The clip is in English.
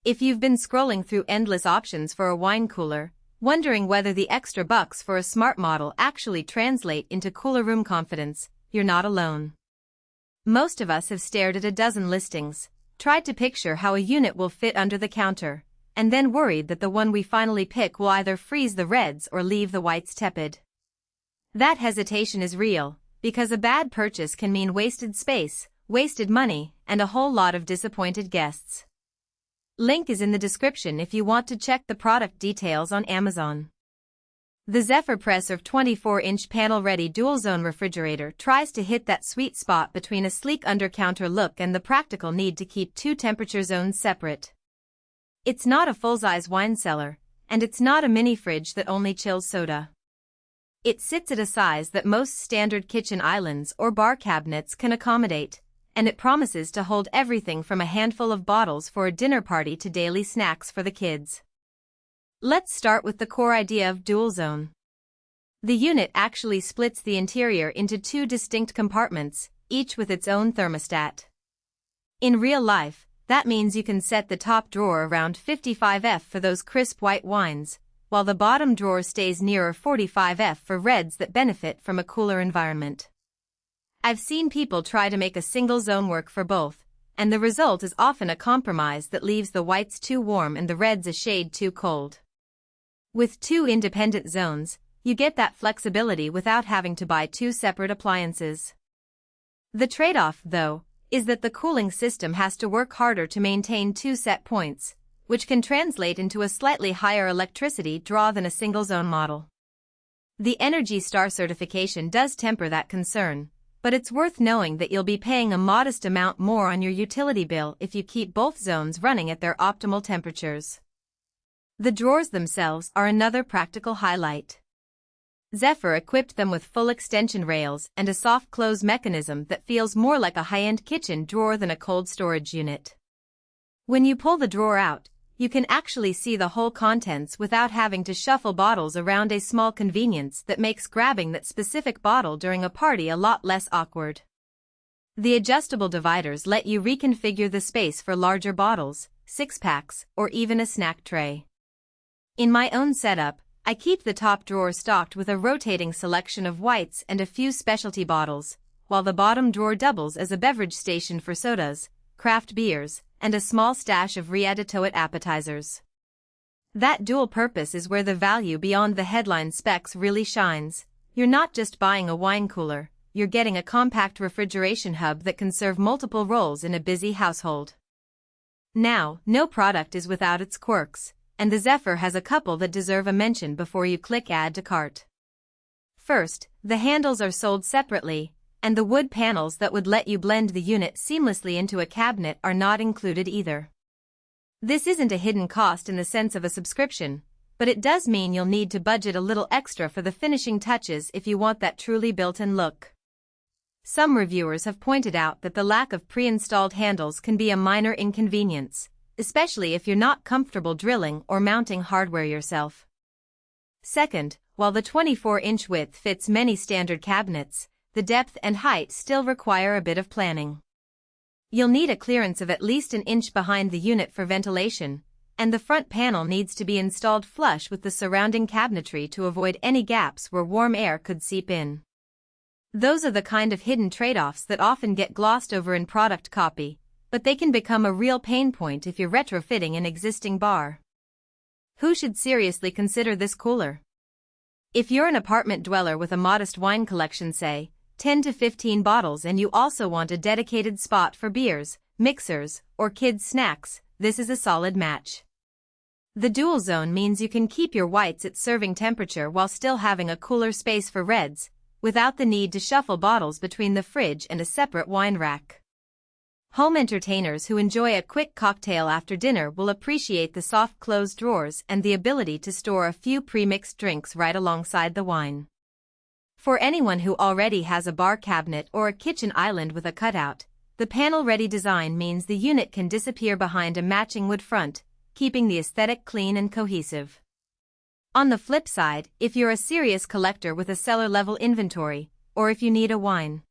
If you've been scrolling through endless options for a wine cooler, wondering whether the extra bucks for a smart model actually translate into cooler room confidence, you're not alone. Most of us have stared at a dozen listings, tried to picture how a unit will fit under the counter, and then worried that the one we finally pick will either freeze the reds or leave the whites tepid. That hesitation is real, because a bad purchase can mean wasted space, wasted money, and a whole lot of disappointed guests. Link is in the description if you want to check the product details on Amazon. The Zephyr Presrv 24-inch panel-ready dual-zone refrigerator tries to hit that sweet spot between a sleek under-counter look and the practical need to keep two temperature zones separate. It's not a full-size wine cellar, and it's not a mini-fridge that only chills soda. It sits at a size that most standard kitchen islands or bar cabinets can accommodate, and it promises to hold everything from a handful of bottles for a dinner party to daily snacks for the kids. Let's start with the core idea of dual zone. The unit actually splits the interior into two distinct compartments, each with its own thermostat. In real life, that means you can set the top drawer around 55°F for those crisp white wines, while the bottom drawer stays nearer 45°F for reds that benefit from a cooler environment. I've seen people try to make a single zone work for both, and the result is often a compromise that leaves the whites too warm and the reds a shade too cold. With two independent zones, you get that flexibility without having to buy two separate appliances. The trade-off, though, is that the cooling system has to work harder to maintain two set points, which can translate into a slightly higher electricity draw than a single-zone model. The Energy Star certification does temper that concern, but it's worth knowing that you'll be paying a modest amount more on your utility bill if you keep both zones running at their optimal temperatures. The drawers themselves are another practical highlight. Zephyr equipped them with full extension rails and a soft close mechanism that feels more like a high-end kitchen drawer than a cold storage unit. When you pull the drawer out, you can actually see the whole contents without having to shuffle bottles around, a small convenience that makes grabbing that specific bottle during a party a lot less awkward. The adjustable dividers let you reconfigure the space for larger bottles, six-packs, or even a snack tray. In my own setup, I keep the top drawer stocked with a rotating selection of whites and a few specialty bottles, while the bottom drawer doubles as a beverage station for sodas, craft beers, and a small stash of ready-to-eat appetizers. That dual purpose is where the value beyond the headline specs really shines. You're not just buying a wine cooler, you're getting a compact refrigeration hub that can serve multiple roles in a busy household. Now, no product is without its quirks, and the Zephyr has a couple that deserve a mention before you click Add to Cart. First, the handles are sold separately, and the wood panels that would let you blend the unit seamlessly into a cabinet are not included either. This isn't a hidden cost in the sense of a subscription, but it does mean you'll need to budget a little extra for the finishing touches if you want that truly built-in look. Some reviewers have pointed out that the lack of pre-installed handles can be a minor inconvenience, especially if you're not comfortable drilling or mounting hardware yourself. Second, while the 24-inch width fits many standard cabinets, the depth and height still require a bit of planning. You'll need a clearance of at least an inch behind the unit for ventilation, and the front panel needs to be installed flush with the surrounding cabinetry to avoid any gaps where warm air could seep in. Those are the kind of hidden trade-offs that often get glossed over in product copy, but they can become a real pain point if you're retrofitting an existing bar. Who should seriously consider this cooler? If you're an apartment dweller with a modest wine collection, say, 10 to 15 bottles, and you also want a dedicated spot for beers, mixers, or kids' snacks, this is a solid match. The dual zone means you can keep your whites at serving temperature while still having a cooler space for reds, without the need to shuffle bottles between the fridge and a separate wine rack. Home entertainers who enjoy a quick cocktail after dinner will appreciate the soft closed drawers and the ability to store a few pre-mixed drinks right alongside the wine. For anyone who already has a bar cabinet or a kitchen island with a cutout, the panel-ready design means the unit can disappear behind a matching wood front, keeping the aesthetic clean and cohesive. On the flip side, if you're a serious collector with a cellar-level inventory, or if you need a wine